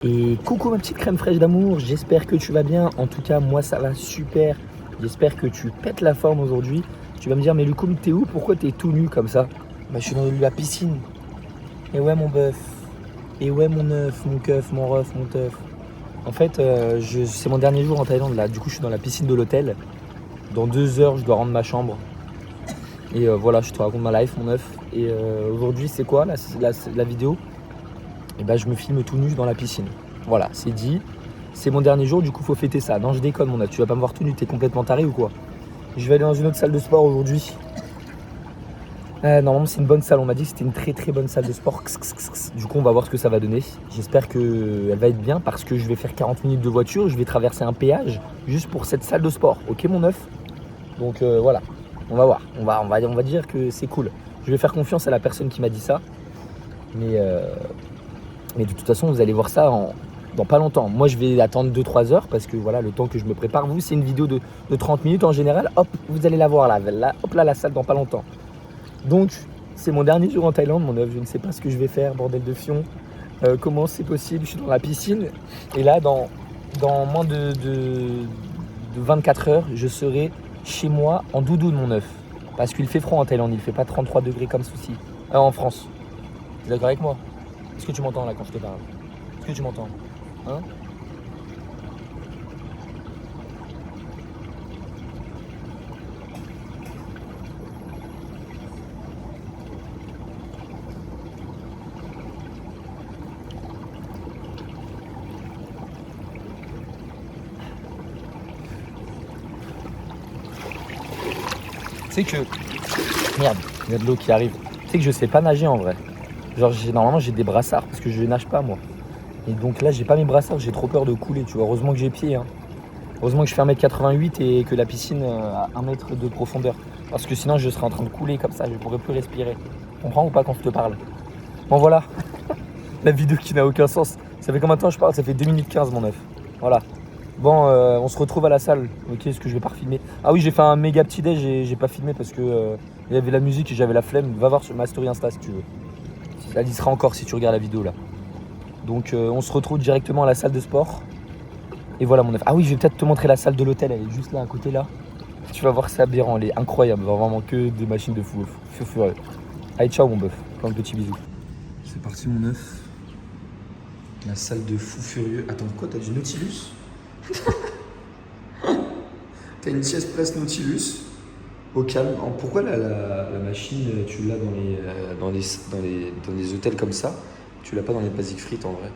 Et coucou ma petite crème fraîche d'amour, j'espère que tu vas bien. En tout cas, moi ça va super. J'espère que tu pètes la forme aujourd'hui. Tu vas me dire, mais Lucoum, t'es où? Pourquoi t'es tout nu comme ça? Bah, je suis dans la piscine. Et ouais, mon bœuf. Et ouais, mon œuf, mon keuf, mon ref, mon teuf. En fait, c'est mon dernier jour en Thaïlande là. Du coup, je suis dans la piscine de l'hôtel. Dans 2 heures, je dois rendre ma chambre. Et voilà, je te raconte ma life, mon œuf. Et aujourd'hui, c'est quoi la vidéo? Et bah, je me filme tout nu dans la piscine. Voilà, c'est dit. C'est mon dernier jour, du coup, faut fêter ça. Non, je déconne, mon œuf. Tu vas pas me voir tout nu, t'es complètement taré ou quoi? Je vais aller dans une autre salle de sport aujourd'hui. Normalement, c'est une bonne salle. On m'a dit que c'était une très très bonne salle de sport. Du coup, on va voir ce que ça va donner. J'espère qu'elle va être bien parce que je vais faire 40 minutes de voiture. Je vais traverser un péage juste pour cette salle de sport. Ok, mon œuf? Donc voilà, on va voir. On va dire que c'est cool. Je vais faire confiance à la personne qui m'a dit ça. Mais de toute façon, vous allez voir ça dans pas longtemps. Moi, je vais attendre 2-3 heures parce que voilà, le temps que je me prépare. Vous, c'est une vidéo de 30 minutes en général. Hop, vous allez la voir là. Hop là, la salle dans pas longtemps. Donc, c'est mon dernier jour en Thaïlande, mon œuf. Je ne sais pas ce que je vais faire, bordel de fion. Comment c'est possible? Je suis dans la piscine. Et là, dans moins de 24 heures, je serai chez moi en doudoune, mon œuf. Parce qu'il fait froid en Thaïlande. Il fait pas 33 degrés comme ceci. En France. Tu es d'accord avec moi? Est-ce que tu m'entends là quand je te parle? Est-ce que tu m'entends? Hein? Tu sais que... Merde, il y a de l'eau qui arrive. Tu sais que je sais pas nager en vrai. Genre normalement j'ai des brassards parce que je nage pas moi. Et donc là j'ai pas mes brassards, j'ai trop peur de couler, tu vois. Heureusement que j'ai pied, hein. Heureusement que je fais 1m88 et que la piscine a 1 mètre de profondeur. Parce que sinon je serais en train de couler comme ça, je pourrais plus respirer. Tu comprends ou pas quand je te parle? Bon voilà, la vidéo qui n'a aucun sens. Ça fait combien de temps je parle? Ça fait 2 minutes 15 mon œuf. Voilà. Bon, on se retrouve à la salle. Ok, est-ce que je vais pas refilmer? Ah oui, j'ai fait un méga petit déj et j'ai pas filmé parce que il y avait la musique et j'avais la flemme. Va voir sur ma story Insta si tu veux. Elle y sera encore si tu regardes la vidéo là. Donc on se retrouve directement à la salle de sport. Et voilà mon œuf. Ah oui, je vais peut-être te montrer la salle de l'hôtel. Elle est juste là à côté là. Tu vas voir, c'est aberrant. Elle est incroyable. Vraiment que des machines de fou furieux. Allez, ciao mon bœuf. Plein de petits bisous. C'est parti mon œuf. La salle de fou furieux. Attends, quoi? T'as du Nautilus? T'as une sieste presse Nautilus? Au calme. Pourquoi la machine, tu l'as dans les hôtels comme ça? Tu l'as pas dans les basiques frites en vrai.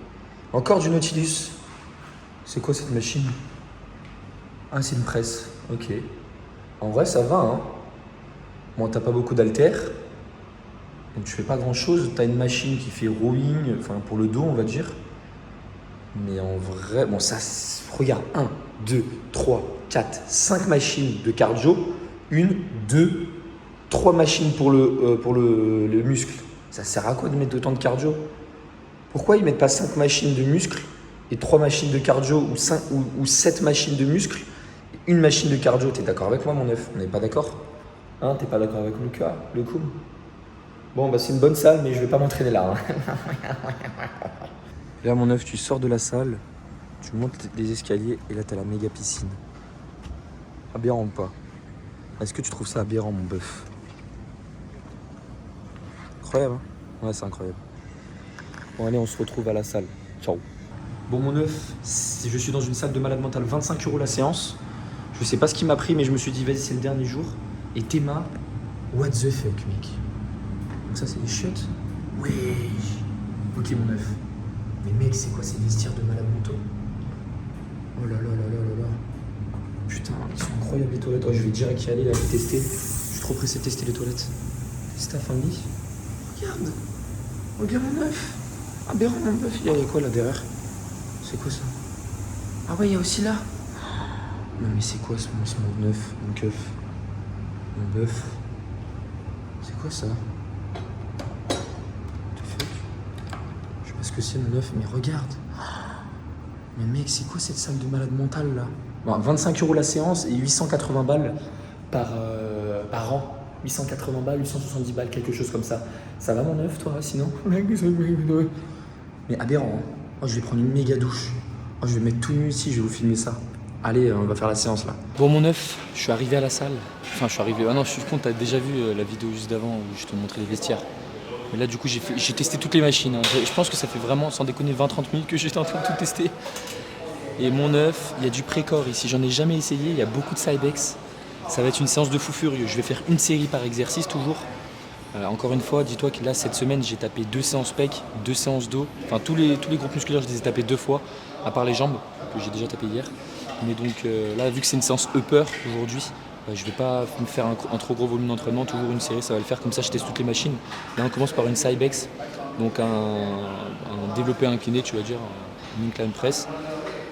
Encore du Nautilus. C'est quoi cette machine? Ah, c'est une presse. Ok. En vrai, ça va, hein. Bon, t'as pas beaucoup d'haltères. Donc tu fais pas grand chose. T'as une machine qui fait rowing, enfin pour le dos, on va dire. Mais en vrai, bon, ça, regarde. 1, 2, 3, 4, 5 machines de cardio. 1, 2, 3 machines pour le muscle. Ça sert à quoi de mettre autant de cardio? Pourquoi ils mettent pas 5 machines de muscle et 3 machines de cardio ou 7 machines de muscle, une machine de cardio? T'es d'accord avec moi mon œuf? On n'est pas d'accord? Hein, t'es pas d'accord avec le coup? Bon bah c'est une bonne salle mais je vais pas m'entraîner là. Hein. Là mon œuf, tu sors de la salle, tu montes les escaliers et là t'as la méga piscine. Aberrant ou pas? Est-ce que tu trouves ça aberrant mon bœuf? Incroyable hein? Ouais, c'est incroyable. Bon allez, on se retrouve à la salle. Ciao. Bon mon œuf, je suis dans une salle de malade mental, 25 € la séance. Je sais pas ce qui m'a pris mais je me suis dit vas-y c'est le dernier jour. Et Théma, what the fuck mec? Donc ça c'est des chiottes? Ouais. Ok mon œuf. Mais mec c'est quoi ces vestiaires de malade mentaux? Oh là là là là là là. Putain, ils sont incroyables les toilettes. Oh, je vais direct y aller là, les tester. Je suis trop pressé de tester les toilettes. C'est ta famille? Regarde. Regarde mon œuf. Aberrant mon bœuf. Il y a quoi là derrière? C'est quoi ça? Ah ouais, il y a aussi là. Non mais c'est quoi ce mon œuf, mon keuf? Mon bœuf. C'est quoi ça? What the fuck? Je sais pas ce que c'est mon œuf, mais regarde. Mais mec, c'est quoi cette salle de malade mental là? Bon, 25 € la séance et 880 balles par an. 880 balles, 870 balles, quelque chose comme ça. Ça va mon œuf toi sinon? Mais aberrant hein. Oh, je vais prendre une méga douche. Oh, je vais me mettre tout nu ici, je vais vous filmer ça. Allez, on va faire la séance là. Bon, mon œuf, je suis arrivé à la salle. Enfin, je suis arrivé. Ah non, je suis con, t'as déjà vu la vidéo juste d'avant où je te montrais les vestiaires. Mais là, du coup, j'ai testé toutes les machines. Hein. Je pense que ça fait vraiment, sans déconner, 20-30 minutes que j'étais en train de tout tester. Et mon œuf, il y a du pré-corps ici. J'en ai jamais essayé. Il y a beaucoup de Cybex. Ça va être une séance de fou furieux. Je vais faire une série par exercice toujours. Encore une fois, dis-toi que là, cette semaine, j'ai tapé 2 séances pec, 2 séances dos. Enfin, tous les groupes musculaires, je les ai tapés 2 fois, à part les jambes, que j'ai déjà tapé hier. Mais donc là, vu que c'est une séance upper aujourd'hui, je vais pas me faire un trop gros volume d'entraînement. Toujours une série, ça va le faire. Comme ça, je teste toutes les machines. Là, on commence par une Cybex, donc un développé incliné, tu vas dire, une incline press.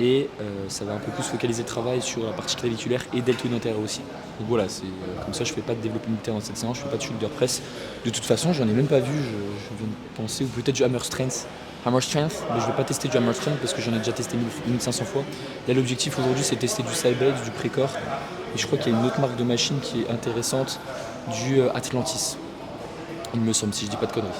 Et ça va un peu plus focaliser le travail sur la partie claviculaire et deltoïde antérieur aussi. Donc voilà, c'est comme ça je fais pas de développé militaire dans cette séance, je fais pas de shoulder press. De toute façon, j'en ai même pas vu, je viens de penser, ou peut-être du hammer strength. Hammer strength, mais je vais pas tester du hammer strength parce que j'en ai déjà testé 1500 fois. Là l'objectif aujourd'hui c'est de tester du Cybex, du Précor. Et je crois qu'il y a une autre marque de machine qui est intéressante, du Atlantis. Il me semble, si je dis pas de conneries.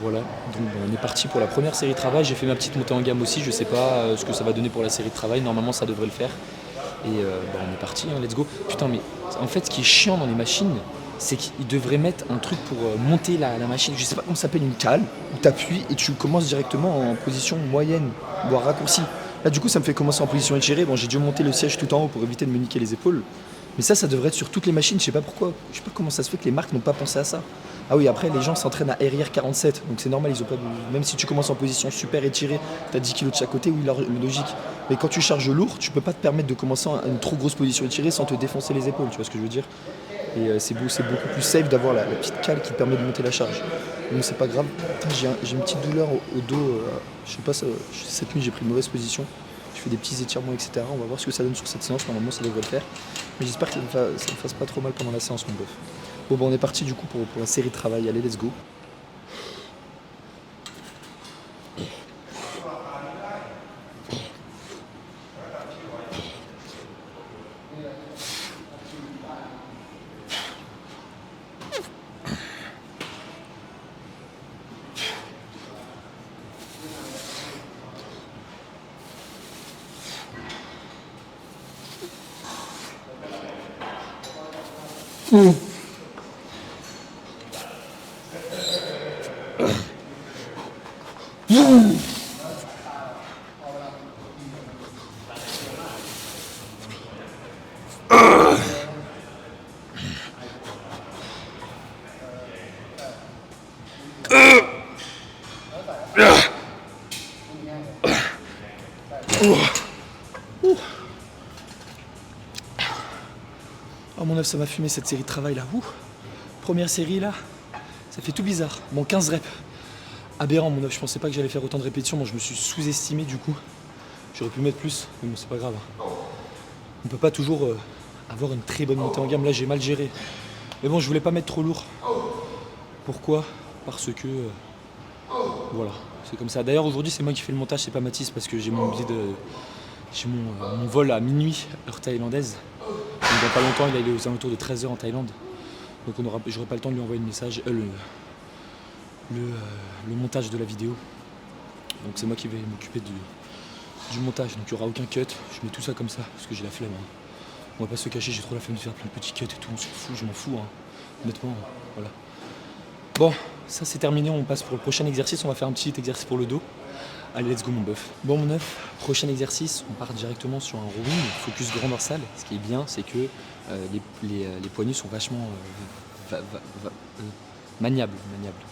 Voilà, donc on est parti pour la première série de travail. J'ai fait ma petite montée en gamme aussi, je sais pas ce que ça va donner pour la série de travail, normalement ça devrait le faire. Et on est parti, hein, let's go. Putain, mais en fait ce qui est chiant dans les machines, c'est qu'ils devraient mettre un truc pour monter la machine, je sais pas comment ça s'appelle, une cale, où tu appuies et tu commences directement en position moyenne, voire raccourcie. Là du coup ça me fait commencer en position étirée, bon j'ai dû monter le siège tout en haut pour éviter de me niquer les épaules. Mais ça devrait être sur toutes les machines, je sais pas pourquoi, je sais pas comment ça se fait que les marques n'ont pas pensé à ça. Ah oui, après les gens s'entraînent à RIR 47, donc c'est normal, ils ont pas de... Même si tu commences en position super étirée, tu as 10 kg de chaque côté, oui, logique. Mais quand tu charges lourd, tu peux pas te permettre de commencer à une trop grosse position étirée sans te défoncer les épaules, tu vois ce que je veux dire. Et c'est beaucoup plus safe d'avoir la petite cale qui te permet de monter la charge. Donc c'est pas grave. J'ai une petite douleur au dos, je sais pas, cette nuit j'ai pris une mauvaise position. Je fais des petits étirements, etc. On va voir ce que ça donne sur cette séance, normalement ça devrait le faire. Mais j'espère que ça ne me fasse pas trop mal pendant la séance, mon bœuf. Bon, on est parti du coup pour la série de travail. Allez, let's go. Oh mon œuf, ça m'a fumé cette série de travail là. Première série là, ça fait tout bizarre. Bon, 15 reps. Aberrant mon œuf, je pensais pas que j'allais faire autant de répétitions. Bon, je me suis sous-estimé du coup. J'aurais pu mettre plus, mais bon, c'est pas grave. On peut pas toujours avoir une très bonne montée en gamme. Là, j'ai mal géré. Mais bon, je voulais pas mettre trop lourd. Pourquoi? Parce que voilà, c'est comme ça. D'ailleurs, aujourd'hui, c'est moi qui fais le montage, c'est pas Mathis, parce que j'ai mon billet j'ai mon vol à minuit, heure thaïlandaise. Donc, dans pas longtemps, il est aux alentours de 13h en Thaïlande. Donc j'aurai pas le temps de lui envoyer le message, le montage de la vidéo. Donc c'est moi qui vais m'occuper du montage. Donc il n'y aura aucun cut. Je mets tout ça comme ça parce que j'ai la flemme. Hein. On va pas se cacher, j'ai trop la flemme de faire plein de petits cuts et tout. On s'en fout, je m'en fous. Hein. Honnêtement, voilà. Bon, ça c'est terminé. On passe pour le prochain exercice. On va faire un petit exercice pour le dos. Allez, let's go mon bœuf. Bon mon œuf, prochain exercice, on part directement sur un rowing, focus grand dorsal. Ce qui est bien, c'est que les poignets sont vachement maniables.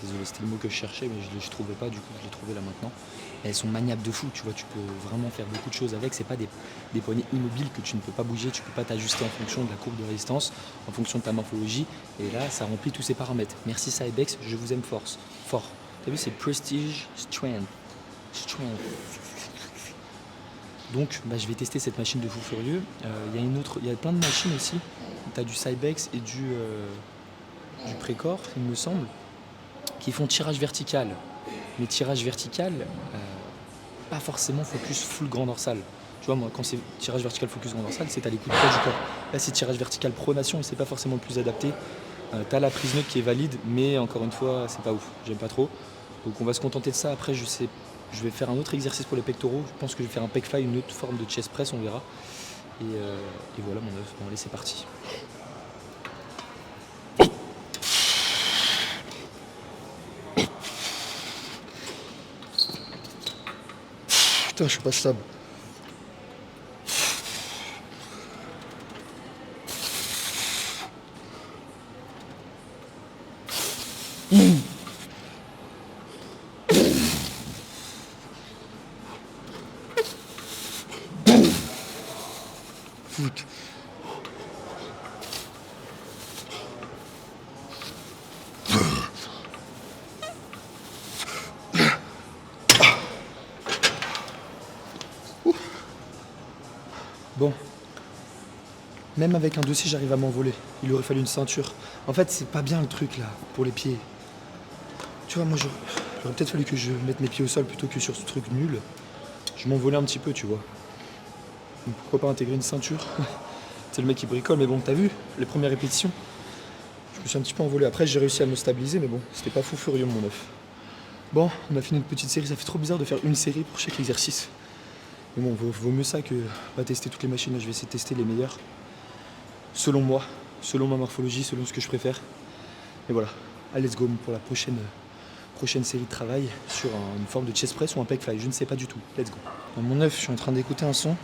Désolé, c'était le mot que je cherchais, mais je ne trouvais pas, du coup je l'ai trouvé là maintenant. Elles sont maniables de fou, tu vois, tu peux vraiment faire beaucoup de choses avec. C'est pas des poignets immobiles que tu ne peux pas bouger, tu peux pas t'ajuster en fonction de la courbe de résistance, en fonction de ta morphologie. Et là, ça remplit tous ces paramètres. Merci Cybex, je vous aime fort. T'as vu, c'est Prestige Strength. Donc je vais tester cette machine de fou furieux. Il y a plein de machines aussi. Tu as du Cybex et du Précor, il me semble, qui font tirage vertical. Mais tirage vertical, pas forcément focus full grand dorsal. Tu vois, moi, quand c'est tirage vertical focus grand dorsal, c'est à l'écoute près du corps. Là, c'est tirage vertical pronation et c'est pas forcément le plus adapté. T'as la prise neutre qui est valide, mais encore une fois, c'est pas ouf. J'aime pas trop. Donc on va se contenter de ça. Après, je sais Je vais faire un autre exercice pour les pectoraux. Je pense que je vais faire un pec fly, une autre forme de chest press, on verra. Et voilà mon œuf. Bon allez, c'est parti. Putain, je suis pas stable. Foot. Bon, même avec un dossier, j'arrive à m'envoler. Il aurait fallu une ceinture. En fait, c'est pas bien le truc là, pour les pieds. Tu vois, moi, j'aurais peut-être fallu que je mette mes pieds au sol plutôt que sur ce truc nul. Je m'envolais un petit peu, tu vois. Donc, pourquoi pas intégrer une ceinture? C'est le mec qui bricole, mais bon, t'as vu, les premières répétitions, je me suis un petit peu envolé. Après, j'ai réussi à me stabiliser, mais bon, c'était pas fou furieux, mon œuf. Bon, on a fini une petite série. Ça fait trop bizarre de faire une série pour chaque exercice. Mais bon, vaut mieux ça que pas tester toutes les machines. Là, je vais essayer de tester les meilleures. Selon moi, selon ma morphologie, selon ce que je préfère. Et voilà. Allez, let's go pour la prochaine série de travail sur une forme de chest press ou un pec fly. Je ne sais pas du tout. Let's go. Dans mon œuf, je suis en train d'écouter un son.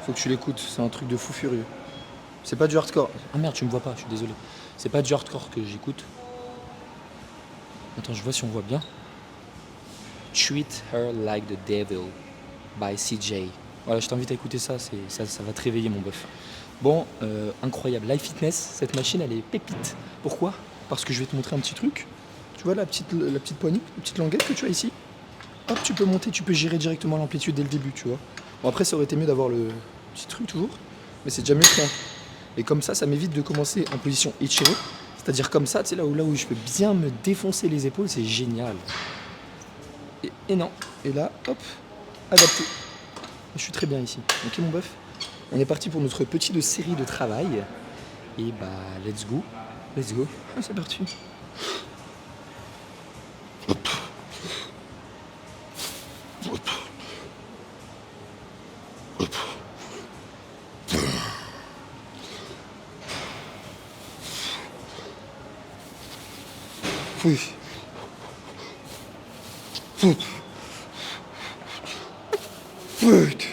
Faut que tu l'écoutes. C'est un truc de fou furieux. C'est pas du hardcore. Ah merde, tu me vois pas, je suis désolé. C'est pas du hardcore que j'écoute. Attends, je vois si on voit bien. Treat Her Like the Devil by CJ. Voilà, je t'invite à écouter ça, ça va te réveiller mon bœuf. Bon, incroyable. Live Fitness, cette machine, elle est pépite. Pourquoi? Parce que je vais te montrer un petit truc. Tu vois la petite poignée, la petite languette que tu as ici? Hop, tu peux monter, tu peux gérer directement l'amplitude dès le début, tu vois. Bon, après, ça aurait été mieux d'avoir le petit truc toujours, mais c'est déjà mieux que rien. Et comme ça m'évite de commencer en position Ichiro, c'est-à-dire comme ça, tu sais, là où je peux bien me défoncer les épaules, c'est génial. Et non, et là, hop, adapté. Je suis très bien ici. Ok mon bœuf, on est parti pour notre petite série de travail. Et bah, let's go. Let's go. Ah, c'est parti. Oui. Foot. Foot.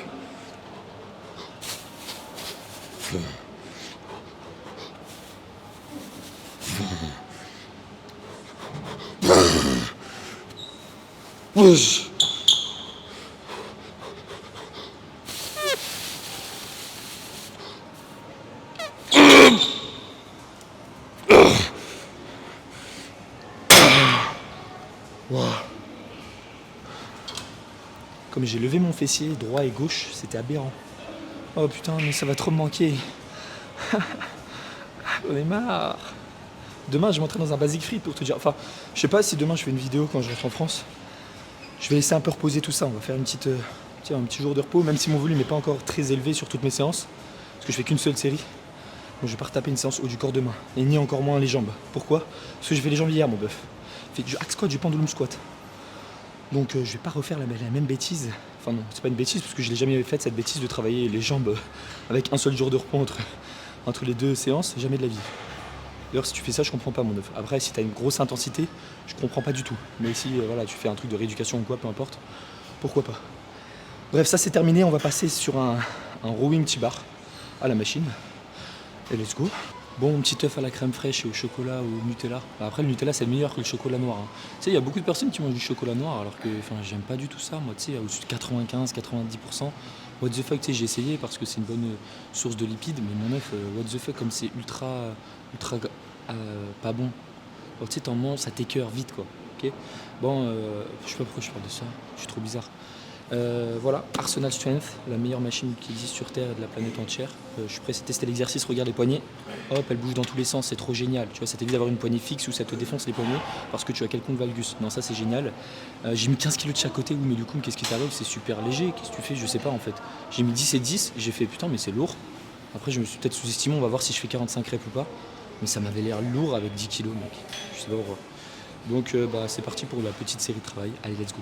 Push. Wow. Comme j'ai levé mon fessier droit et gauche, c'était aberrant. Oh putain, mais ça va trop me manquer. On est marre. Demain, je vais m'entraîner dans un basic free pour te dire. Enfin, je sais pas si demain je fais une vidéo quand je rentre en France. Je vais laisser un peu reposer tout ça. On va faire un petit jour de repos, même si mon volume n'est pas encore très élevé sur toutes mes séances. Parce que je fais qu'une seule série. Donc je vais pas retaper une séance haut du corps demain. Et ni encore moins les jambes. Pourquoi? Parce que j'ai fait les jambes hier, mon bœuf. J'ai fait du hack squat, du pendulum squat. Donc je vais pas refaire la même bêtise. Enfin non, c'est pas une bêtise parce que je l'ai jamais fait cette bêtise de travailler les jambes avec un seul jour de repos entre les deux séances. Jamais de la vie. D'ailleurs, si tu fais ça, je comprends pas, mon œuf. Après, si tu as une grosse intensité, je comprends pas du tout. Mais si voilà, tu fais un truc de rééducation ou quoi, peu importe, pourquoi pas. Bref, ça c'est terminé. On va passer sur un rowing T-bar à la machine. Et let's go. Bon, petit œuf à la crème fraîche et au chocolat ou au Nutella. Après, le Nutella, c'est meilleur que le chocolat noir. Hein. Tu sais, il y a beaucoup de personnes qui mangent du chocolat noir alors que j'aime pas du tout ça. Moi, tu sais, au-dessus de 95-90%. What the fuck, tu sais, j'ai essayé parce que c'est une bonne source de lipides. Mais mon œuf, what the fuck, comme c'est ultra pas bon. Alors, tu sais, t'en manges, ça t'écœure vite, quoi. Ok. Bon, je sais pas pourquoi je parle de ça. Je suis trop bizarre. Voilà, Arsenal Strength, la meilleure machine qui existe sur Terre et de la planète entière. Je suis pressé de tester l'exercice, regarde les poignets. Hop, elle bouge dans tous les sens, c'est trop génial. Tu vois, ça t'évite d'avoir une poignée fixe où ça te défonce les poignets parce que tu as quelconque valgus. Non, ça c'est génial. J'ai mis 15 kg de chaque côté, oui, mais du coup, qu'est-ce qui t'arrive? C'est super léger. Qu'est-ce que tu fais? Je sais pas en fait. J'ai mis 10 et 10, j'ai fait putain, mais c'est lourd. Après, je me suis peut-être sous-estimé, on va voir si je fais 45 reps ou pas. Mais ça m'avait l'air lourd avec 10 kg, mec. Je sais pas pourquoi. Donc, bah, c'est parti pour la petite série de travail. Allez, let's go.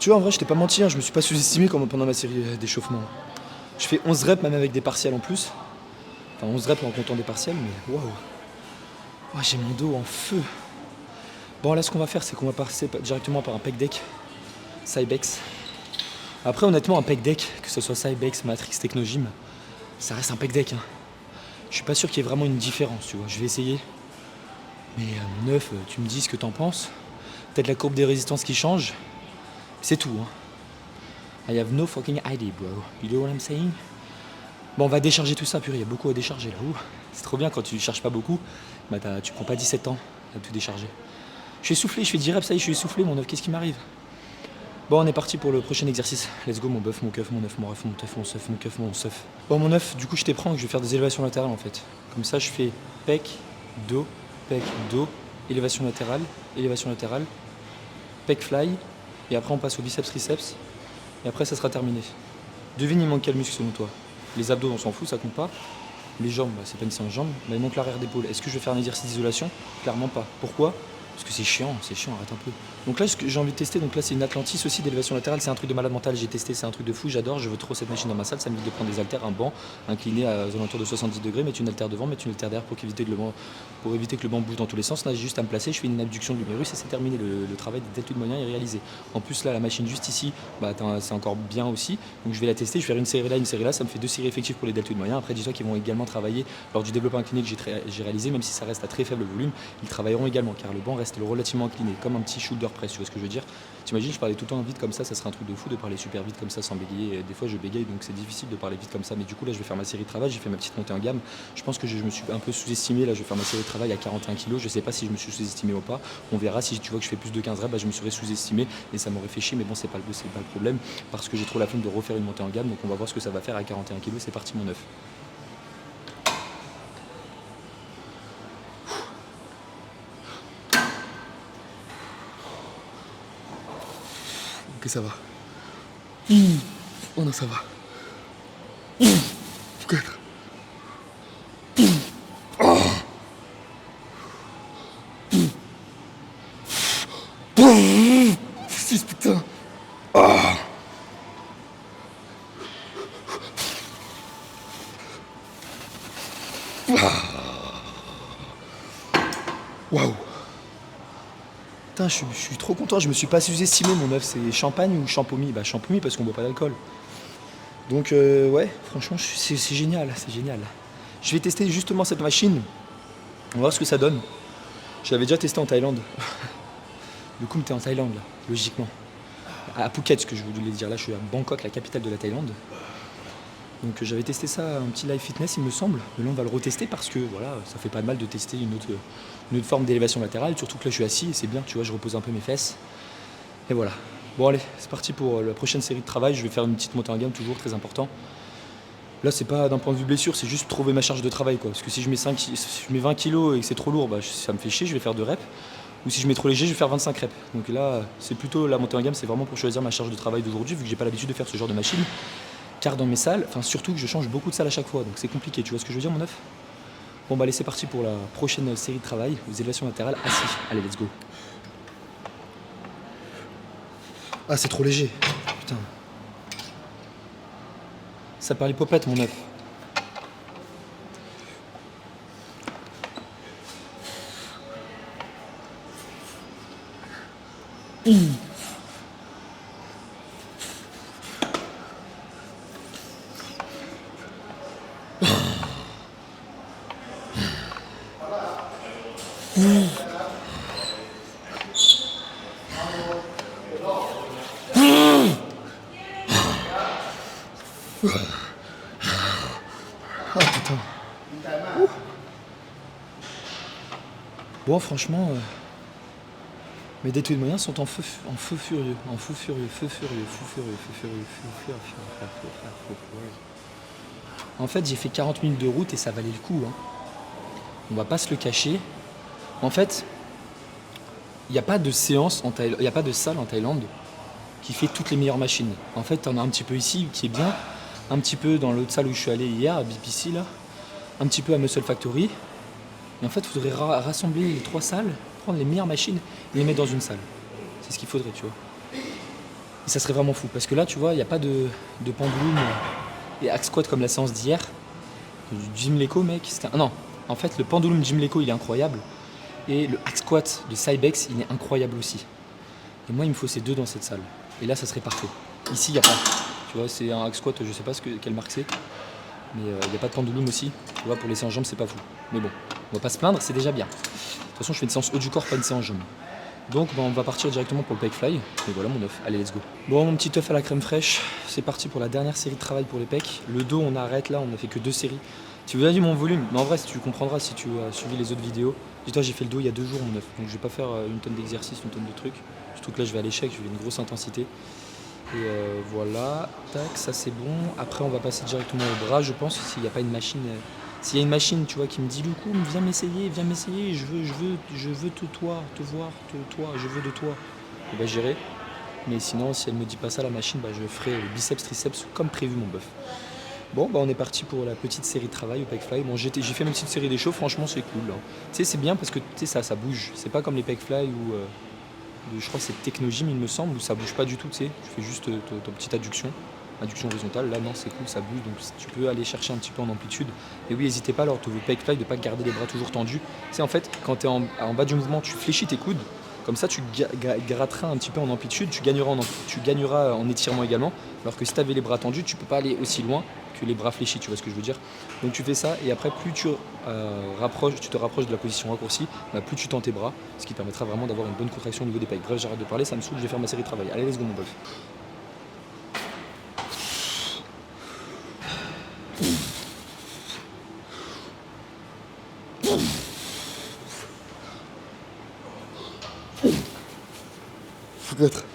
tu vois, en vrai, je t'ai pas menti, hein, je me suis pas sous-estimé comme pendant ma série d'échauffement. Je fais 11 reps, même avec des partiels en plus. Enfin, 11 reps en comptant des partiels, mais waouh. Oh, j'ai mon dos en feu. Bon, là, ce qu'on va faire, c'est qu'on va passer directement par un pec deck, Cybex. Après, honnêtement, un pec deck, que ce soit Cybex, Matrix, Technogym, ça reste un pec deck. Hein. Je suis pas sûr qu'il y ait vraiment une différence, tu vois. Je vais essayer. Mais mon œuf, tu me dis ce que t'en penses. Peut-être la courbe des résistances qui change. C'est tout. Hein. I have no fucking idea, bro. You know what I'm saying? Bon, on va décharger tout ça, purée. Il y a beaucoup à décharger là. C'est trop bien quand tu charges pas beaucoup. Bah, tu prends pas 17 ans à tout décharger. Je suis essoufflé, je fais 10 reps, ça y est, je suis essoufflé, mon œuf. Qu'est-ce qui m'arrive? Bon, on est parti pour le prochain exercice. Let's go, mon bœuf, mon keuf, mon œuf, mon ref, mon teuf, mon seuf, mon keuf, mon seuf. Bon, mon œuf, du coup, je t'éprends que je vais faire des élévations latérales en fait. Comme ça, je fais pec, dos, élévation latérale, pec fly, et après on passe au biceps triceps, et après ça sera terminé. Devine, il manque quel muscle selon toi? Les abdos, on s'en fout, ça compte pas. Les jambes, bah, c'est pas une séance jambes, mais il manque l'arrière d'épaule. Est-ce que je vais faire un exercice d'isolation? Clairement pas. Pourquoi? Parce que c'est chiant, arrête un peu. Donc là, ce que j'ai envie de tester, donc là c'est une Atlantis aussi d'élévation latérale, c'est un truc de malade mental, j'ai testé, c'est un truc de fou, j'adore, je veux trop cette machine dans ma salle, ça m'évite de prendre des haltères, un banc incliné à aux alentours de 70 degrés, mettre une haltère devant, mettre une haltère derrière pour éviter que le banc bouge dans tous les sens. Là j'ai juste à me placer, je fais une abduction de l'humérus et c'est terminé, le travail des deltoïdes moyens est réalisé. En plus là, la machine juste ici, bah, c'est encore bien aussi, donc je vais la tester, je vais faire une série là, ça me fait 2 séries effectives pour les deltoïdes moyens. Après dis-toi qu'ils vont également travailler lors du développement incliné que j'ai réalisé, même si ça reste à très faible volume, ils travailleront également car le banc reste relativement incliné, comme un petit shoulder press, tu vois ce que je veux dire? T'imagines, je parlais tout le temps vite comme ça serait un truc de fou de parler super vite comme ça sans bégayer. Des fois je bégaye donc c'est difficile de parler vite comme ça, mais du coup là je vais faire ma série de travail, j'ai fait ma petite montée en gamme. Je pense que je me suis un peu sous-estimé, là je vais faire ma série de travail à 41 kg, je sais pas si je me suis sous-estimé ou pas, on verra. Si tu vois que je fais plus de 15 reps, bah, je me serais sous-estimé et ça m'aurait fait chier, mais bon c'est pas le problème parce que j'ai trop la flemme de refaire une montée en gamme, donc on va voir ce que ça va faire à 41 kg, c'est parti mon œuf. Ok, ça va. Oh non, ça va. 4. Oh 6, putain. Waouh. Putain, je suis trop content, je me suis pas sous-estimé mon œuf. C'est champagne ou champomis? Bah champomis parce qu'on boit pas d'alcool. Donc ouais, franchement c'est génial, c'est génial. Je vais tester justement cette machine. On va voir ce que ça donne. Je l'avais déjà testé en Thaïlande. Du coup, t'es en Thaïlande là, logiquement. À Phuket, ce que je voulais dire. Là, je suis à Bangkok, la capitale de la Thaïlande. Donc j'avais testé ça, un petit live fitness, il me semble. Mais là, on va le retester parce que voilà, ça fait pas de mal de tester une autre forme d'élévation latérale. Surtout que là, je suis assis et c'est bien, tu vois, je repose un peu mes fesses. Et voilà. Bon, allez, c'est parti pour la prochaine série de travail. Je vais faire une petite montée en gamme, toujours très important. Là, c'est pas d'un point de vue blessure, c'est juste trouver ma charge de travail, quoi. Parce que si je mets 20 kilos et que c'est trop lourd, bah, ça me fait chier, je vais faire 2 reps. Ou si je mets trop léger, je vais faire 25 reps. Donc là, c'est plutôt la montée en gamme, c'est vraiment pour choisir ma charge de travail d'aujourd'hui, vu que j'ai pas l'habitude de faire ce genre de machine. Car dans mes salles, enfin surtout que je change beaucoup de salles à chaque fois, donc c'est compliqué, tu vois ce que je veux dire mon œuf? Bon bah allez, c'est parti pour la prochaine série de travail, aux élévations latérales assis. Allez, let's go. Ah, c'est trop léger, putain. Ça part l'hypopète mon œuf. Ah putain. Bon, franchement, mes deltoïdes moyens sont en feu furieux. En fait, j'ai fait 40 minutes de route et ça valait le coup. Hein. On va pas se le cacher. En fait, il n'y a pas de séance en Thaïlande, il n'y a pas de salle en Thaïlande qui fait toutes les meilleures machines. En fait, t'en as un petit peu ici qui est bien, un petit peu dans l'autre salle où je suis allé hier, à BPC là, un petit peu à Muscle Factory. Et en fait, il faudrait rassembler les 3 salles, prendre les meilleures machines et les mettre dans une salle. C'est ce qu'il faudrait, tu vois. Et ça serait vraiment fou. Parce que là, tu vois, il n'y a pas de pendulum et hack squat comme la séance d'hier. Du Jim Leko, mec. Ah non, en fait, le pendulum Jim Leko, il est incroyable. Et le hack squat de Cybex, il est incroyable aussi. Et moi, il me faut ces deux dans cette salle. Et là, ça serait parfait. Ici, il n'y a pas. Tu vois, c'est un hack squat, je sais pas quelle marque c'est. Mais il n'y a pas de pendulum aussi. Tu vois, pour les séances jambes, c'est pas fou. Mais bon, on va pas se plaindre, c'est déjà bien. De toute façon, je fais une séance haut du corps, pas une séance jambes. Donc, on va partir directement pour le pec fly. Et voilà mon œuf. Allez, let's go. Bon, mon petit œuf à la crème fraîche. C'est parti pour la dernière série de travail pour les pecs. Le dos, on arrête là, on a fait que 2 séries. Tu vous as dit mon volume, mais en vrai, si tu comprendras si tu as suivi les autres vidéos. Dis-toi, j'ai fait le dos il y a 2 jours, mon œuf. Donc, je vais pas faire une tonne d'exercices, une tonne de trucs. Surtout que là, je vais à l'échec, je vais une grosse intensité. Et voilà, tac, ça c'est bon. Après, on va passer directement au bras, je pense, s'il n'y a pas une machine. S'il y a une machine, tu vois, qui me dit Loukoum, viens m'essayer, je veux te voir, toi, je veux de toi. Et ben j'irai. Mais sinon, si elle me dit pas ça, la machine, bah, je ferai le biceps, triceps comme prévu, mon bœuf. Bon, bah on est parti pour la petite série de travail au pec fly. Bon, j'ai fait ma petite série des shows, franchement, c'est cool. Hein. Tu sais, c'est bien parce que tu sais, ça bouge. C'est pas comme les pec fly où. Je crois que c'est Technogym, il me semble, où ça bouge pas du tout, tu sais. Tu fais juste ta petite adduction horizontale. Là, non, c'est cool, ça bouge, donc tu peux aller chercher un petit peu en amplitude. Et oui, n'hésitez pas lors de vos pec fly de pas garder les bras toujours tendus. Tu sais, en fait, quand tu es en bas du mouvement, tu fléchis tes coudes. Comme ça, tu gratteras un petit peu en amplitude, tu gagneras en étirement également. Alors que si tu avais les bras tendus, tu peux pas aller aussi loin que les bras fléchis, tu vois ce que je veux dire. Donc tu fais ça et après plus tu te rapproches de la position raccourcie, bah, plus tu tends tes bras, ce qui permettra vraiment d'avoir une bonne contraction au niveau des pecs. Bref, j'arrête de parler, ça me saoule, je vais faire ma série de travail. Allez, let's go mon bœuf. Peut-être.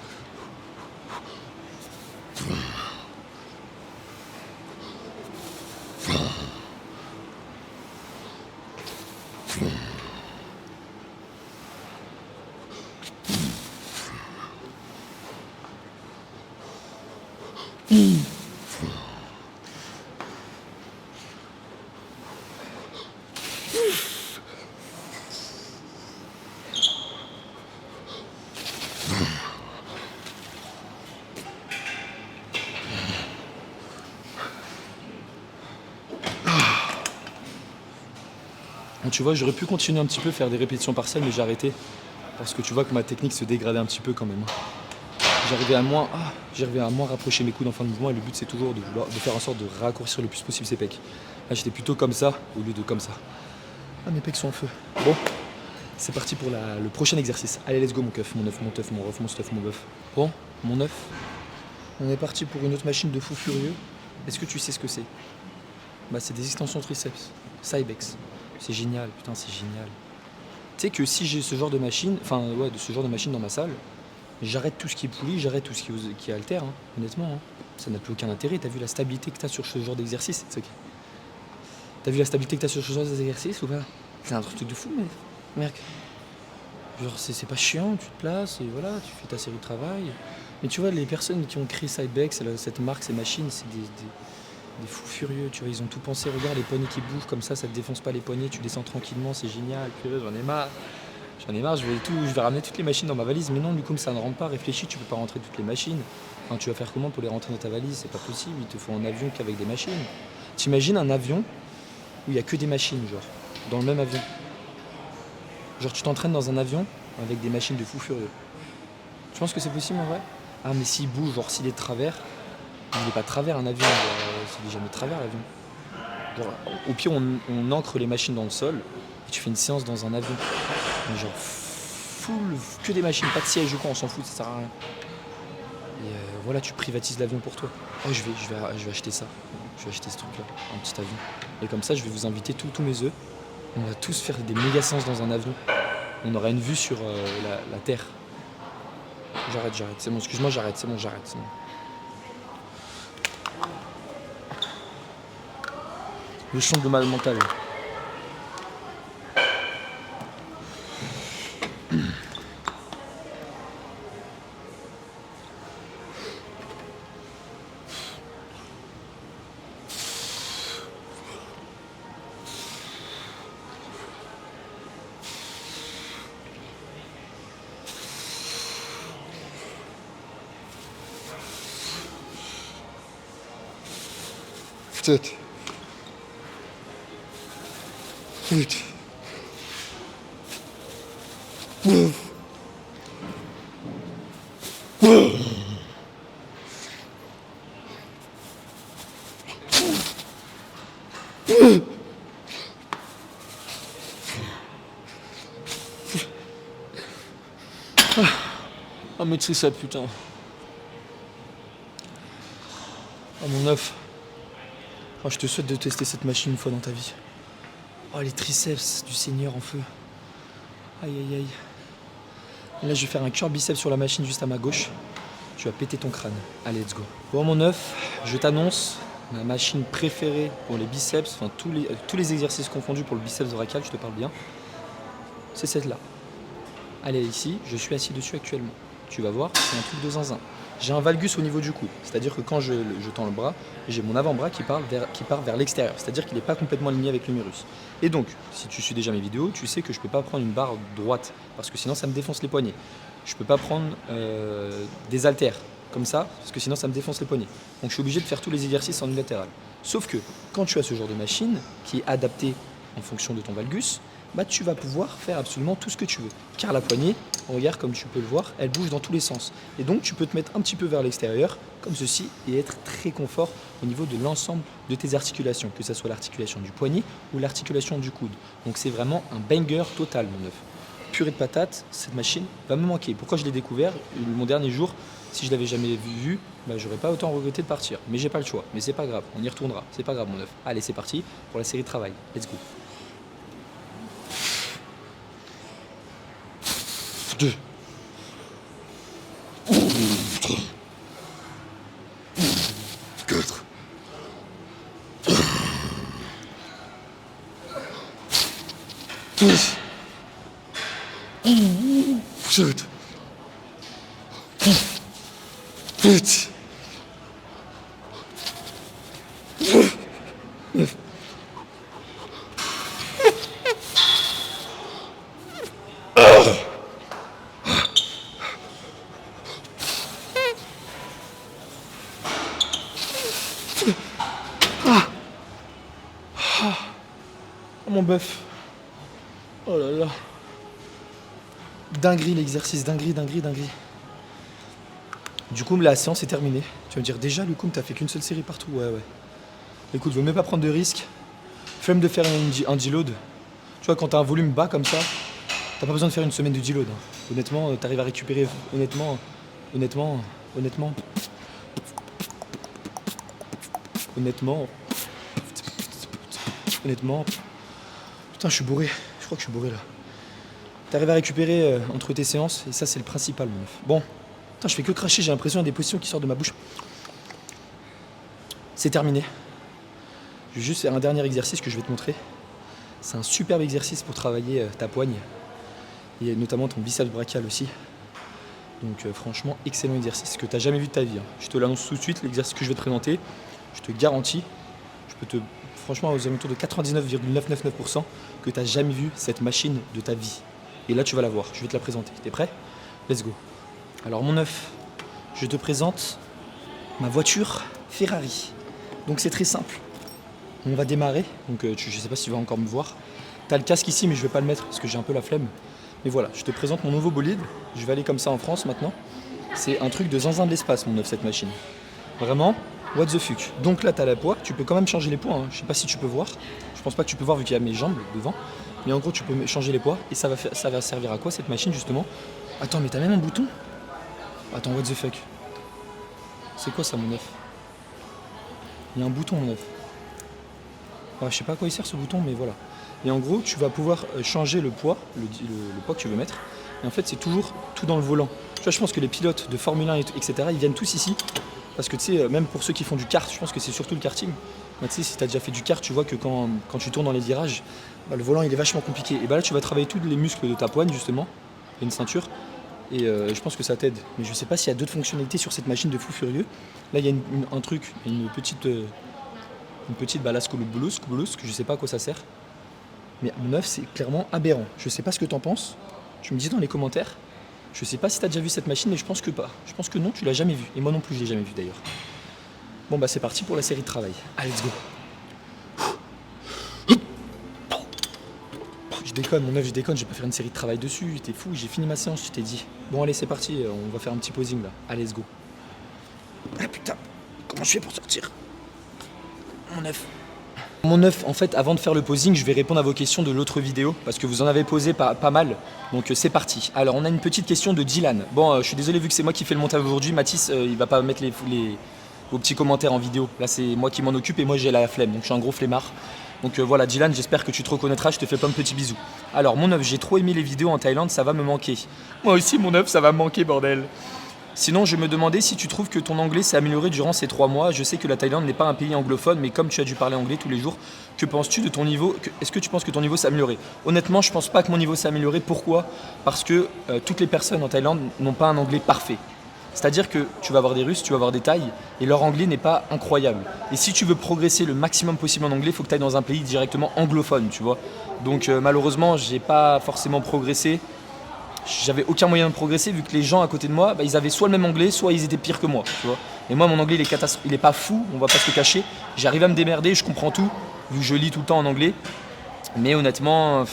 Tu vois, j'aurais pu continuer un petit peu, faire des répétitions partielles, mais j'ai arrêté. Parce que tu vois que ma technique se dégradait un petit peu quand même. J'arrivais à moins rapprocher mes coudes en fin de mouvement et le but c'est toujours de faire en sorte de raccourcir le plus possible ses pecs. Là j'étais plutôt comme ça au lieu de comme ça. Ah mes pecs sont en feu. Bon, c'est parti pour le prochain exercice. Allez let's go mon keuf, mon œuf, mon teuf, mon ref, mon stuff, mon bœuf. Bon, mon œuf, on est parti pour une autre machine de fou furieux. Est-ce que tu sais ce que c'est? Bah c'est des extensions triceps, Cybex. C'est génial, putain c'est génial. Tu sais que si j'ai ce genre de machine, dans ma salle, j'arrête tout ce qui est poulie, j'arrête tout ce qui est haltère, hein, honnêtement. Hein. Ça n'a plus aucun intérêt. T'as vu la stabilité que t'as sur ce genre d'exercice? T'as vu la stabilité que t'as sur ce genre d'exercice ou pas? C'est un truc de fou, mec. Genre, c'est pas chiant, tu te places et voilà, tu fais ta série de travail. Mais tu vois, les personnes qui ont créé Cybex, cette marque, ces machines, c'est des fous furieux, tu vois, ils ont tout pensé. Regarde les poignets qui bougent comme ça te défonce pas les poignets, tu descends tranquillement, c'est génial. Purée, j'en ai marre. Je vais ramener toutes les machines dans ma valise. Mais non, du coup, ça ne rentre pas. Réfléchis, tu peux pas rentrer toutes les machines. Enfin, tu vas faire comment pour les rentrer dans ta valise? C'est pas possible. Il te faut un avion qu'avec des machines. T'imagines un avion où il y a que des machines, genre, dans le même avion. Genre, tu t'entraînes dans un avion avec des machines de fou furieux. Tu penses que c'est possible en vrai? Ah, mais s'il bouge, genre s'il est de travers, il n'est pas de travers un avion. C'est déjà de travers l'avion. Genre, au pire, on ancre les machines dans le sol et tu fais une séance dans un avion. Mais genre full, que des machines, pas de siège ou quoi, on s'en fout, ça sert à rien. Et voilà, tu privatises l'avion pour toi. Oh, je vais acheter ça. Je vais acheter ce truc-là, un petit avion. Et comme ça, je vais vous inviter tous mes œufs. On va tous faire des méga séances dans un avion. On aura une vue sur la Terre. J'arrête. C'est bon, excuse-moi, j'arrête. C'est bon. Le chant de mal mental. Peut-être. Putain. Ah, mes triceps, putain. Ah, mon œuf. Oh, je te souhaite de tester cette machine une fois dans ta vie. Oh, les triceps du Seigneur en feu. Aïe, aïe, aïe. Et là, je vais faire un curl biceps sur la machine juste à ma gauche. Tu vas péter ton crâne. Allez, let's go. Bon, mon œuf, je t'annonce ma machine préférée pour les biceps, enfin tous les exercices confondus pour le biceps brachial, je te parle bien. C'est celle-là. Elle est ici, je suis assis dessus actuellement. Tu vas voir, c'est un truc de zinzin. J'ai un valgus au niveau du cou, c'est-à-dire que quand je tends le bras, j'ai mon avant-bras qui part vers l'extérieur, c'est-à-dire qu'il n'est pas complètement aligné avec l'humérus. Et donc, si tu suis déjà mes vidéos, tu sais que je ne peux pas prendre une barre droite, parce que sinon ça me défonce les poignets. Je ne peux pas prendre des haltères, comme ça, parce que sinon ça me défonce les poignets. Donc je suis obligé de faire tous les exercices en unilatéral. Sauf que, quand tu as ce genre de machine, qui est adaptée en fonction de ton valgus, bah, tu vas pouvoir faire absolument tout ce que tu veux. Car la poignée, regarde comme tu peux le voir, elle bouge dans tous les sens. Et donc tu peux te mettre un petit peu vers l'extérieur, comme ceci, et être très confort au niveau de l'ensemble de tes articulations, que ce soit l'articulation du poignet ou l'articulation du coude. Donc c'est vraiment un banger total, mon œuf. Purée de patates, cette machine va me manquer. Pourquoi je l'ai découvert? Mon dernier jour, si je l'avais jamais vu, bah, j'aurais pas autant regretté de partir. Mais j'ai pas le choix. Mais c'est pas grave, on y retournera. C'est pas grave, mon œuf. Allez, c'est parti pour la série de travail. Let's go. 2. 4. 6. 7. 8. 9. Oh, mon bœuf. Oh là là. Dinguerie l'exercice, dinguerie. Du coup, la séance est terminée. Tu vas me dire, déjà, le coup, t'as fait qu'une seule série partout. Ouais. Écoute, vaut mieux pas prendre de risques. Flemme de faire un deload. Tu vois, quand t'as un volume bas comme ça, t'as pas besoin de faire une semaine de deload. Honnêtement, t'arrives à récupérer. Honnêtement. Putain, je suis bourré. Je crois que je suis bourré là. T'arrives à récupérer entre tes séances, et ça, c'est le principal, mon œuf. Bon. Putain, je fais que cracher, j'ai l'impression qu'il y a des positions qui sortent de ma bouche. C'est terminé. Je vais juste faire un dernier exercice que je vais te montrer. C'est un superbe exercice pour travailler ta poigne. Et notamment ton biceps brachial aussi. Donc franchement, excellent exercice que tu n'as jamais vu de ta vie. Je te l'annonce tout de suite, l'exercice que je vais te présenter. Je te garantis, franchement aux alentours de 99,999% que tu n'as jamais vu cette machine de ta vie. Et là tu vas la voir, je vais te la présenter. T'es prêt? Let's go. Alors mon œuf, je te présente ma voiture Ferrari. Donc c'est très simple. On va démarrer, donc je ne sais pas si tu vas encore me voir. Tu as le casque ici mais je ne vais pas le mettre parce que j'ai un peu la flemme. Mais voilà, je te présente mon nouveau bolide. Je vais aller comme ça en France maintenant. C'est un truc de zinzin de l'espace mon œuf cette machine. Vraiment, what the fuck. Donc là tu as la poids, tu peux quand même changer les poids. Je sais pas si tu peux voir. Je pense pas que tu peux voir vu qu'il y a mes jambes devant. Mais en gros tu peux changer les poids. Et ça va servir à quoi cette machine justement? Attends, mais t'as même un bouton? Attends, what the fuck. C'est quoi ça mon œuf? Il y a un bouton mon œuf. Je sais pas à quoi il sert ce bouton, mais voilà. Et en gros, tu vas pouvoir changer le poids, le poids que tu veux mettre. Et en fait, c'est toujours tout dans le volant. Tu vois, je pense que les pilotes de Formule 1, etc., ils viennent tous ici. Parce que tu sais, même pour ceux qui font du kart, je pense que c'est surtout le karting. Tu sais, si tu as déjà fait du kart, tu vois que quand tu tournes dans les virages, bah, le volant il est vachement compliqué. Et bah là, tu vas travailler tous les muscles de ta poigne, justement. Il y a une ceinture. Et je pense que ça t'aide. Mais je sais pas s'il y a d'autres fonctionnalités sur cette machine de fou furieux. Là, il y a un truc, une petite balasse coulouse, que je sais pas à quoi ça sert. Mais mon œuf, c'est clairement aberrant. Je sais pas ce que t'en penses. Tu me dis dans les commentaires. Je sais pas si t'as déjà vu cette machine, mais je pense que pas. Je pense que non, tu l'as jamais vue. Et moi non plus, je l'ai jamais vue d'ailleurs. Bon bah c'est parti pour la série de travail. Allez, let's go. Je déconne, mon œuf, je déconne, je vais pas faire une série de travail dessus. T'es fou, j'ai fini ma séance, je t'ai dit. Bon, allez, c'est parti, on va faire un petit posing là. Allez, let's go. Ah putain, comment je fais pour sortir? Mon œuf. Mon œuf, en fait, avant de faire le posing, je vais répondre à vos questions de l'autre vidéo parce que vous en avez posé pas mal. Donc c'est parti. Alors, on a une petite question de Dylan. Bon, je suis désolé, vu que c'est moi qui fais le montage aujourd'hui, Mathis, il va pas mettre vos petits commentaires en vidéo. Là, c'est moi qui m'en occupe et moi, j'ai la flemme. Donc, je suis un gros flemmard. Donc voilà, Dylan, j'espère que tu te reconnaîtras. Je te fais plein de petits bisous. Alors, mon œuf, j'ai trop aimé les vidéos en Thaïlande, ça va me manquer. Moi aussi, mon œuf, ça va me manquer, bordel. Sinon, je me demandais si tu trouves que ton anglais s'est amélioré durant ces 3 mois. Je sais que la Thaïlande n'est pas un pays anglophone, mais comme tu as dû parler anglais tous les jours, que penses-tu de ton niveau? Est-ce que tu penses que ton niveau s'est amélioré? Honnêtement, je pense pas que mon niveau s'est amélioré. Pourquoi? Parce que toutes les personnes en Thaïlande n'ont pas un anglais parfait. C'est-à-dire que tu vas avoir des Russes, tu vas avoir des Thaïs, et leur anglais n'est pas incroyable. Et si tu veux progresser le maximum possible en anglais, il faut que tu ailles dans un pays directement anglophone, tu vois. Donc malheureusement, j'ai pas forcément progressé. J'avais aucun moyen de progresser vu que les gens à côté de moi, ils avaient soit le même anglais, soit ils étaient pires que moi, tu vois. Et moi, mon anglais, il est pas fou, on va pas se le cacher. J'arrive à me démerder, je comprends tout, vu que je lis tout le temps en anglais. Mais honnêtement,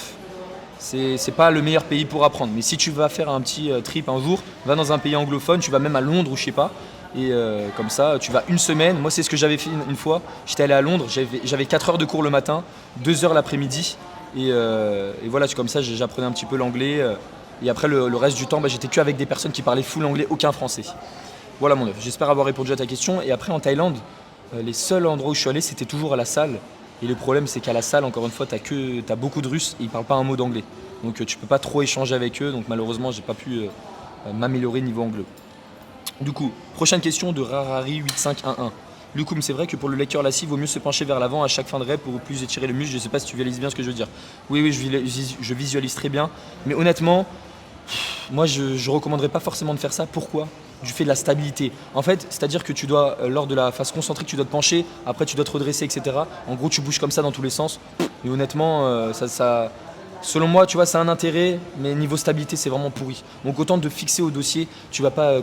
c'est pas le meilleur pays pour apprendre. Mais si tu vas faire un petit trip un jour, va dans un pays anglophone, tu vas même à Londres ou je sais pas. Et comme ça, tu vas une semaine. Moi, c'est ce que j'avais fait une fois. J'étais allé à Londres, j'avais 4 heures de cours le matin, 2 heures l'après-midi. Et voilà, comme ça, j'apprenais un petit peu l'anglais. Et après, le reste du temps, j'étais que avec des personnes qui parlaient full anglais, aucun français. Voilà mon œuf. J'espère avoir répondu à ta question. Et après, en Thaïlande, les seuls endroits où je suis allé, c'était toujours à la salle. Et le problème, c'est qu'à la salle, encore une fois, t'as beaucoup de Russes et ils parlent pas un mot d'anglais. Donc tu peux pas trop échanger avec eux. Donc malheureusement, j'ai pas pu m'améliorer niveau anglais. Du coup, prochaine question de Rarari8511. Lucoum, c'est vrai que pour le lecteur lascif, il vaut mieux se pencher vers l'avant à chaque fin de rep pour plus étirer le muscle. Je sais pas si tu visualises bien ce que je veux dire. Oui, je visualise très bien. Mais honnêtement, moi, je recommanderais pas forcément de faire ça. Pourquoi? Du fait de la stabilité. En fait, c'est-à-dire que tu dois, lors de la phase concentrique, tu dois te pencher, après tu dois te redresser, etc. En gros, tu bouges comme ça dans tous les sens. Et honnêtement, selon moi, tu vois, ça a un intérêt, mais niveau stabilité, c'est vraiment pourri. Donc autant te fixer au dossier, tu vas pas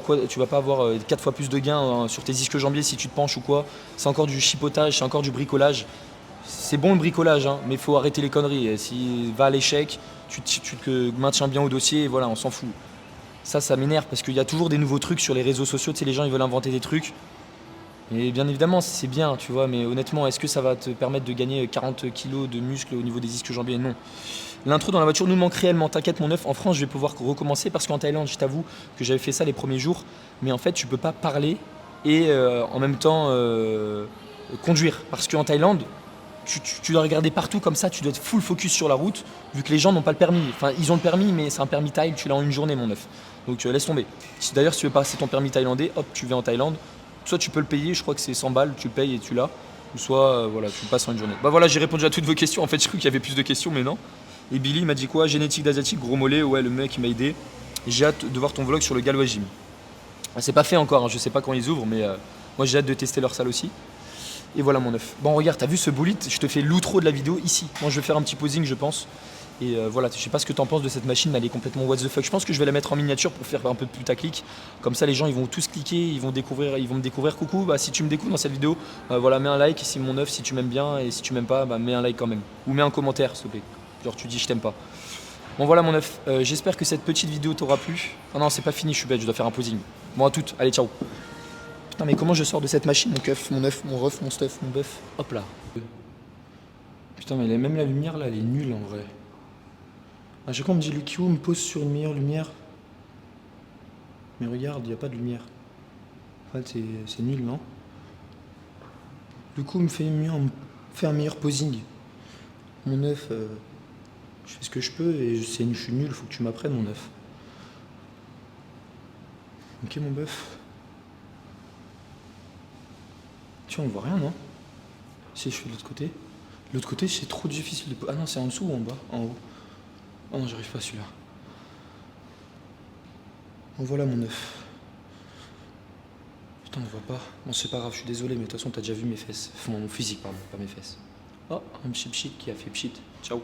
avoir 4 fois plus de gains sur tes ischios jambiers si tu te penches ou quoi. C'est encore du chipotage, c'est encore du bricolage. C'est bon le bricolage, hein, mais il faut arrêter les conneries. Et si va à l'échec, tu te maintiens bien au dossier, et voilà, on s'en fout. Ça m'énerve parce qu'il y a toujours des nouveaux trucs sur les réseaux sociaux. Tu sais, les gens ils veulent inventer des trucs. Et bien évidemment, c'est bien, tu vois, mais honnêtement, est-ce que ça va te permettre de gagner 40 kilos de muscles au niveau des ischios jambiers? Non. L'intro dans la voiture nous manque réellement. T'inquiète, mon œuf. En France, je vais pouvoir recommencer parce qu'en Thaïlande, je t'avoue que j'avais fait ça les premiers jours. Mais en fait, tu peux pas parler et en même temps conduire. Parce qu'en Thaïlande, tu dois regarder partout comme ça, tu dois être full focus sur la route, vu que les gens n'ont pas le permis. Enfin, ils ont le permis, mais c'est un permis thaï, tu l'as en une journée, mon œuf. Donc laisse tomber. D'ailleurs, si tu veux passer ton permis thaïlandais, hop, tu vas en Thaïlande. Soit tu peux le payer, je crois que c'est 100 balles, tu le payes et tu l'as. Ou soit, voilà, tu le passes en une journée. Bah voilà, j'ai répondu à toutes vos questions. En fait, je crois qu'il y avait plus de questions, mais non. Et Billy m'a dit quoi? Génétique d'asiatique, gros mollet. Ouais, le mec, il m'a aidé. J'ai hâte de voir ton vlog sur le Galway Gym. C'est pas fait encore, hein, je sais pas quand ils ouvrent, mais moi j'ai hâte de tester leur salle aussi. Et voilà mon œuf. Bon, regarde, t'as vu ce bolide? Je te fais l'outro de la vidéo ici. Moi, je vais faire un petit posing, je pense. Et voilà, je sais pas ce que t'en penses de cette machine, elle est complètement what the fuck. Je pense que je vais la mettre en miniature pour faire un peu de putaclic. Comme ça, les gens, ils vont tous cliquer, ils vont me découvrir. Coucou, bah si tu me découvres dans cette vidéo, voilà, mets un like. Si mon œuf, si tu m'aimes bien, et si tu m'aimes pas, bah mets un like quand même. Ou mets un commentaire, s'il te plaît. Genre, tu dis je t'aime pas. Bon, voilà mon œuf. J'espère que cette petite vidéo t'aura plu. Ah non, c'est pas fini, je suis bête, je dois faire un posing. Bon, à toutes, allez, ciao. Putain, mais comment je sors de cette machine, mon keuf, mon œuf, mon ref, mon stuff, mon bœuf? Hop là. Putain, mais même la lumière là, elle est nulle en vrai. À chaque fois, on me dit le Q me pose sur une meilleure lumière. Mais regarde, il n'y a pas de lumière. En fait, c'est nul, non? Le coup me fait un meilleur posing. Mon œuf, je fais ce que je peux et je suis nul, faut que tu m'apprennes, mon œuf. Ok, mon bœuf. Tu vois, on voit rien, non? Si je fais de l'autre côté. De l'autre côté, c'est trop difficile de... Ah non, c'est en dessous ou en bas? En haut. Oh non, j'arrive pas à celui-là. Bon, voilà mon œuf. Putain, on voit pas. Bon, c'est pas grave, je suis désolé, mais de toute façon, t'as déjà vu mes fesses. Enfin, mon physique, pardon, pas mes fesses. Oh, un pchit qui a fait pchit. Ciao.